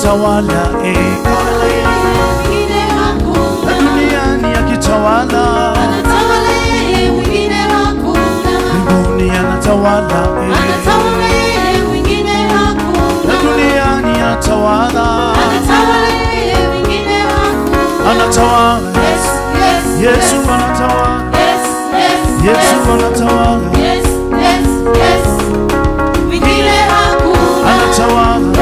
anatawala, na duniani akitawala, mbinguni anatawala, na duniani anatawala, anatawala. Yesu anatawala, Yesu anatawala, anatawala.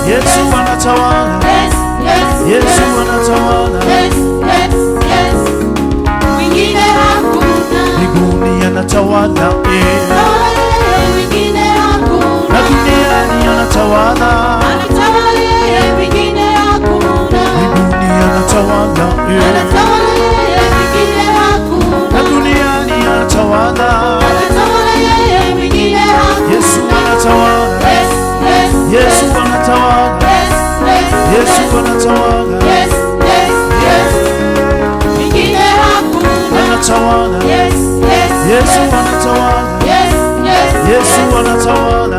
Yesu anatawala, Yesu anatawala, mbinguni anatawala, na duniani anatawala, mbinguni anatawala, na duniani anatawala. Yesu anatawala, Yesu anatawala, Yesu anatawala, anatawala. Yesu anatawala, Yesu anatawala.